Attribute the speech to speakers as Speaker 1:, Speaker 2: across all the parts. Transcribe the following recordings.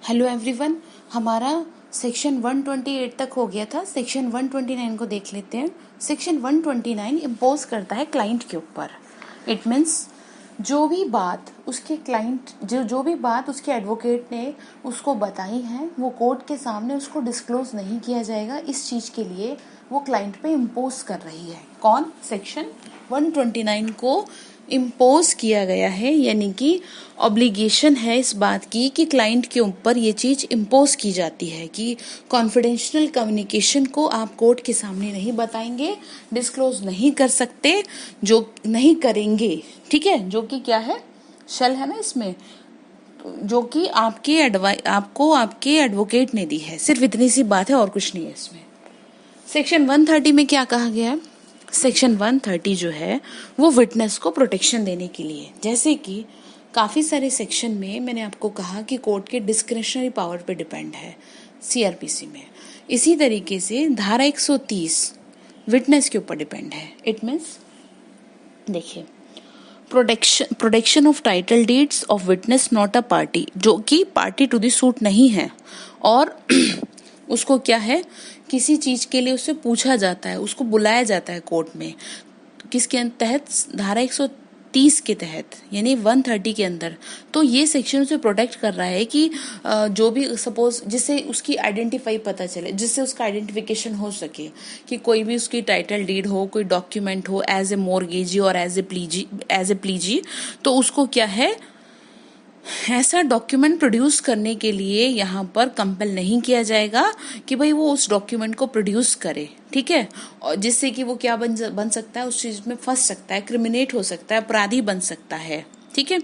Speaker 1: Hello everyone, हमारा section 128 तक हो गया था। सेक्शन 129 को देख लेते हैं। सेक्शन 129 इम्पोज करता है क्लाइंट के ऊपर। इट मीन्स जो भी बात उसके क्लाइंट जो भी बात उसके एडवोकेट ने उसको बताई है वो कोर्ट के सामने उसको डिस्क्लोज नहीं किया जाएगा। इस चीज़ के लिए वो क्लाइंट पे इम्पोज कर रही है। कौन? सेक्शन 129 को इम्पोज किया गया है, यानी कि ऑब्लिगेशन है इस बात की कि क्लाइंट के ऊपर ये चीज़ इम्पोज की जाती है कि कॉन्फिडेंशियल कम्युनिकेशन को आप कोर्ट के सामने नहीं बताएंगे, डिस्क्लोज नहीं कर सकते, जो नहीं करेंगे। ठीक है, जो कि क्या है, शल है ना इसमें, जो कि आपको आपके एडवोकेट ने दी है। सिर्फ इतनी सी बात है और कुछ नहीं है इसमें। सेक्शन 130 में क्या कहा गया है? सेक्शन 130 जो है वो विटनेस को प्रोटेक्शन देने के लिए, जैसे कि काफ़ी सारे सेक्शन में मैंने आपको कहा कि कोर्ट के डिस्क्रिशनरी पावर पे डिपेंड है सीआरपीसी में, इसी तरीके से धारा 130 विटनेस के ऊपर डिपेंड है। इट मीन्स देखिए, protection of title deeds of witness not a party, जो कि पार्टी टू द सूट नहीं है और उसको क्या है, किसी चीज के लिए उससे पूछा जाता है, उसको बुलाया जाता है कोर्ट में। किसके तहत? धारा 130 के तहत, यानी 130 के अंदर। तो ये सेक्शन उसे प्रोटेक्ट कर रहा है कि जो भी सपोज जिससे उसकी आइडेंटिफाई पता चले, जिससे उसका आइडेंटिफिकेशन हो सके कि कोई भी उसकी टाइटल डीड हो, कोई डॉक्यूमेंट हो एज ए मोर्गेजी और एज ए प्लीजी, तो उसको क्या है, ऐसा डॉक्यूमेंट प्रोड्यूस करने के लिए यहाँ पर कंपेल नहीं किया जाएगा कि भाई वो उस डॉक्यूमेंट को प्रोड्यूस करे। ठीक है, और जिससे कि वो क्या बन सकता है, उस चीज में फंस सकता है, क्रिमिनेट हो सकता है, अपराधी बन सकता है। ठीक है,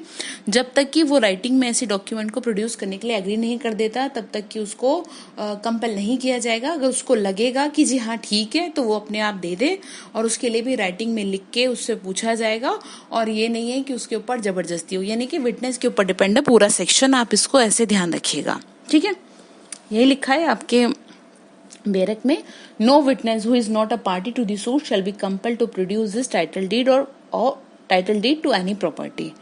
Speaker 1: जब तक कि वो राइटिंग में ऐसे डॉक्यूमेंट को प्रोड्यूस करने के लिए एग्री नहीं कर देता, तब तक कि उसको कंपेल नहीं किया जाएगा। अगर उसको लगेगा कि जी हाँ ठीक है, तो वो अपने आप दे दे, और उसके लिए भी राइटिंग में लिख के उससे पूछा जाएगा। और ये नहीं है कि उसके ऊपर जबरदस्ती हो, यानी कि विटनेस के ऊपर डिपेंड है पूरा सेक्शन। आप इसको ऐसे ध्यान रखिएगा। ठीक है, यही लिखा है आपके बेरक में, no witness who is not a party to the suit shall be compelled to produce his title deed और title deed to any property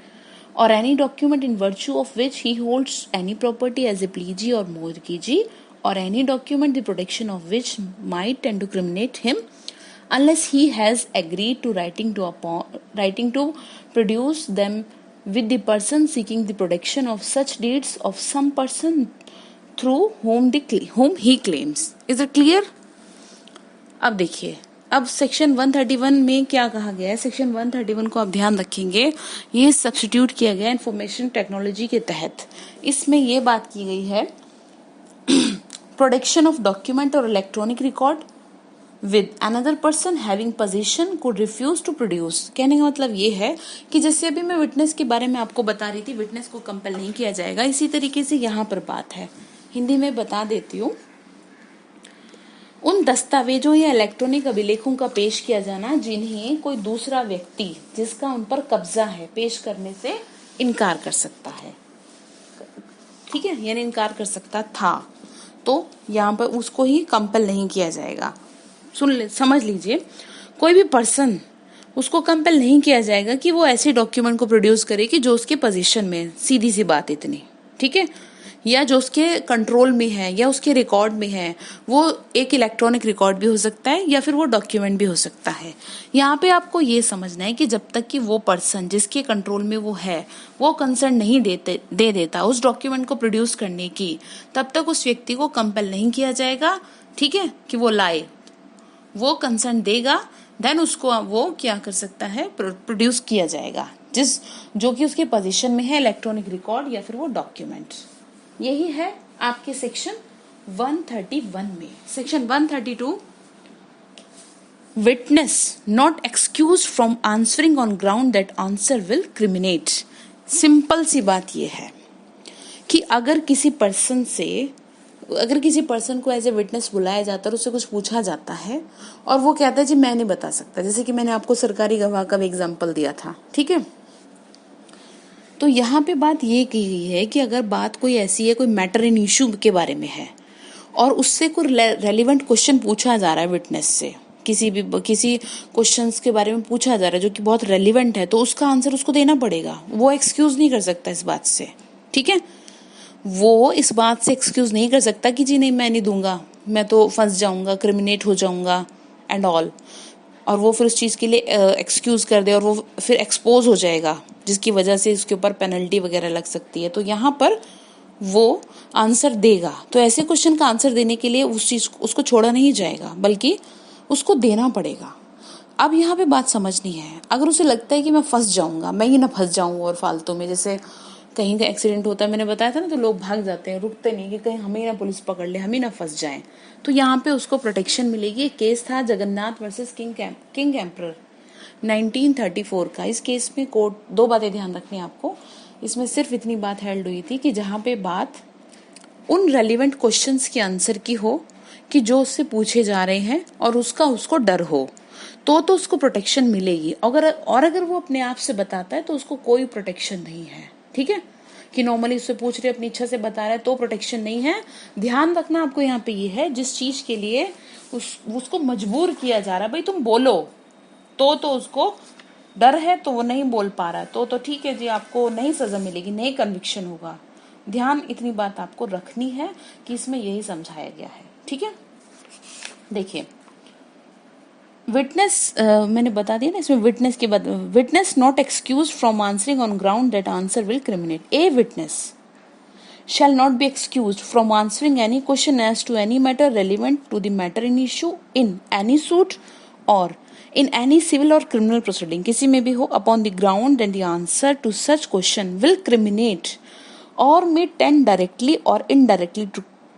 Speaker 1: or any document in virtue of which he holds any property as a pledgee or mortgagee, or any document the protection of which might tend to criminate him, unless he has agreed to writing to produce them with the person seeking the protection of such deeds of some person through whom he claims. Is it clear? अब देखिए, अब section 131 में क्या कहा गया है। Section 131 को आप ध्यान रखेंगे, ये सब्स्टिट्यूट किया गया इंफॉर्मेशन टेक्नोलॉजी के तहत। इसमें ये बात की गई है, protection of document or electronic record with another person having position could refuse to produce. कहने का मतलब ये है कि जैसे अभी मैं विटनेस के बारे में आपको बता रही थी, विटनेस को कंपेल नहीं किया जाएगा, इसी तरीके से यहाँ पर बात है। हिंदी में बता देती हूँ, उन दस्तावेजों या इलेक्ट्रॉनिक अभिलेखों का पेश किया जाना जिन्हें कोई दूसरा व्यक्ति जिसका उन पर कब्जा है पेश करने से इनकार कर सकता है। ठीक है, यानी इनकार कर सकता था, तो यहाँ पर उसको ही कंपेल नहीं किया जाएगा। समझ लीजिए, कोई भी पर्सन, उसको कंपेल नहीं किया जाएगा कि वो ऐसे डॉक्यूमेंट को प्रोड्यूस करे कि जो उसके पोजीशन में, सीधी सी बात इतनी। ठीक है, या जो उसके कंट्रोल में है या उसके रिकॉर्ड में है। वो एक इलेक्ट्रॉनिक रिकॉर्ड भी हो सकता है या फिर वो डॉक्यूमेंट भी हो सकता है। यहाँ पे आपको ये समझना है कि जब तक कि वो पर्सन जिसके कंट्रोल में वो है, वो कंसर्न नहीं दे देता उस डॉक्यूमेंट को प्रोड्यूस करने की, तब तक उस व्यक्ति को कंपेल नहीं किया जाएगा। ठीक है, कि वो लाए, वो कंसर्न देगा, देन उसको वो क्या कर सकता है, प्रोड्यूस किया जाएगा, जो कि उसके पोजीशन में है, इलेक्ट्रॉनिक रिकॉर्ड या फिर वो डॉक्यूमेंट। यही है आपके सेक्शन 131 में। Section 132, witness not excuse from answering on ground that answer will criminate. Simple सी बात यह है कि अगर किसी पर्सन को एज ए विटनेस बुलाया जाता है और उससे कुछ पूछा जाता है और वो कहता है जी मैं नहीं बता सकता, जैसे कि मैंने आपको सरकारी गवाह का भी एग्जाम्पल दिया था। ठीक है, तो यहाँ पे बात ये की गई है कि अगर बात कोई ऐसी है, कोई मैटर इन इशू के बारे में है और उससे कोई रेलिवेंट क्वेश्चन पूछा जा रहा है विटनेस से, किसी क्वेश्चंस के बारे में पूछा जा रहा है जो कि बहुत रेलिवेंट है, तो उसका आंसर उसको देना पड़ेगा। वो एक्सक्यूज नहीं कर सकता इस बात से। ठीक है, वो इस बात से एक्सक्यूज नहीं कर सकता कि जी नहीं मैं नहीं दूंगा, मैं तो फंस जाऊंगा, क्रिमिनेट हो जाऊंगा एंड ऑल, और वो फिर उस चीज़ के लिए एक्सक्यूज कर दे और वो फिर एक्सपोज हो जाएगा जिसकी वजह से उसके ऊपर पेनल्टी वगैरह लग सकती है। तो यहाँ पर वो आंसर देगा। तो ऐसे क्वेश्चन का आंसर देने के लिए उस चीज उसको छोड़ा नहीं जाएगा, बल्कि उसको देना पड़ेगा। अब यहाँ पे बात समझनी है, अगर उसे लगता है कि मैं फंस जाऊंगा, मैं ही ना फंस जाऊं और फालतू में, जैसे कहीं का एक्सीडेंट होता है, मैंने बताया था ना, तो लोग भाग जाते हैं, रुकते नहीं कि कहीं हमें ना पुलिस पकड़ ले, हम ही ना फंस जाएं। तो यहाँ पे उसको प्रोटेक्शन मिलेगी। एक केस था जगन्नाथ वर्सेस किंग एम्परर 1934 का। इस केस में कोर्ट, दो बातें ध्यान रखनी है आपको, इसमें सिर्फ इतनी बात हेल्ड हुई थी कि जहाँ पे बात उन रेलिवेंट क्वेश्चंस के आंसर की हो कि जो उससे पूछे जा रहे हैं और उसको डर हो, तो उसको प्रोटेक्शन मिलेगी। अगर वो अपने आप से बताता है तो उसको कोई प्रोटेक्शन नहीं है। ठीक है, कि नॉर्मली उससे पूछ रहे, अपनी इच्छा से बता रहा है, तो प्रोटेक्शन नहीं है। ध्यान रखना आपको यहाँ पे ये है, जिस चीज के लिए उसको मजबूर किया जा रहा है, भाई तुम बोलो, तो उसको डर है तो वो नहीं बोल पा रहा है, तो ठीक है जी, आपको नहीं सजा मिलेगी, नहीं कन्विक्शन होगा। ध्यान इतनी बात आपको रखनी है कि इसमें यही समझाया गया है। ठीक है, देखिए विटनेस, मैंने बता दिया ना इसमें विटनेस के बाद, witness not excuse from answering on ground that answer will criminate. A witness shall not be excused from answering any question as to any matter relevant to the matter in issue in any suit or in any civil or criminal proceeding, किसी में भी हो, upon the ground that the answer to such question will criminate or may tend directly or indirectly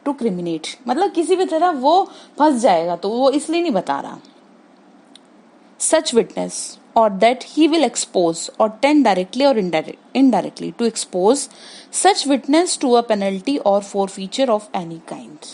Speaker 1: to criminate। मतलब किसी भी तरह वो फंस जाएगा, तो वो इसलिए नहीं बता रहा। such witness or that he will expose or tend directly or indirectly to expose such witness to a penalty or forfeiture of any kind।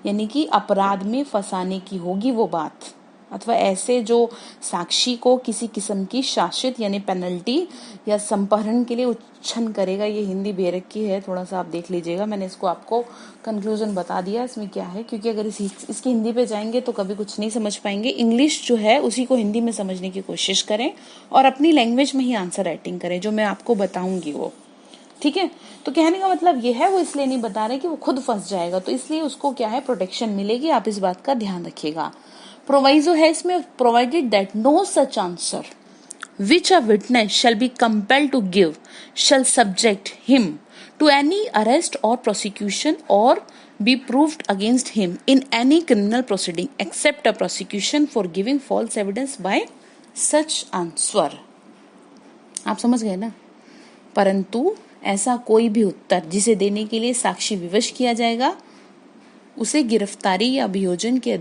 Speaker 1: यानी कि अपराध में फंसाने की होगी वो बात, अथवा ऐसे जो साक्षी को किसी किस्म की शासित यानी पेनल्टी या संपहरण के लिए उच्छन करेगा। ये हिंदी बेरक की है, थोड़ा सा आप देख लीजिएगा, मैंने इसको आपको कंक्लूजन बता दिया इसमें क्या है, क्योंकि अगर इसकी हिंदी पे जाएंगे तो कभी कुछ नहीं समझ पाएंगे। इंग्लिश जो है उसी को हिंदी में समझने की कोशिश करें और अपनी लैंग्वेज में ही आंसर राइटिंग करें, जो मैं आपको बताऊंगी वो। ठीक है, तो कहने का मतलब ये है, वो इसलिए नहीं बता रहे कि वो खुद फंस जाएगा, तो इसलिए उसको क्या है, प्रोटेक्शन मिलेगी। आप इस बात का ध्यान रखिएगा। प्रोवाइजो है इसमें, provided that no such answer which a witness shall be compelled to give shall subject him to any arrest or prosecution or be proved against him in any criminal proceeding except a prosecution for giving false evidence by such answer। आप समझ गए ना। परंतु ऐसा कोई भी उत्तर जिसे देने के लिए साक्षी विवश किया जाएगा उसे गिरफ्तारी या अभियोजन के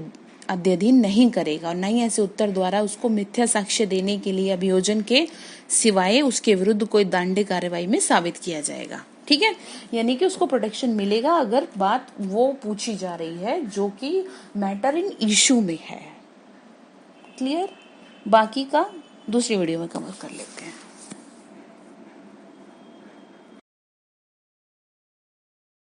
Speaker 1: अध्ययन नहीं करेगा, और न ही ऐसे उत्तर द्वारा उसको मिथ्या साक्ष्य देने के लिए अभियोजन के सिवाय उसके विरुद्ध कोई दंड कार्रवाई में साबित किया जाएगा। ठीक है, यानी कि उसको प्रोटेक्शन मिलेगा अगर बात वो पूछी जा रही है जो कि मैटर इन इशू में है। क्लियर, बाकी का दूसरी वीडियो में कवर कर लेते हैं।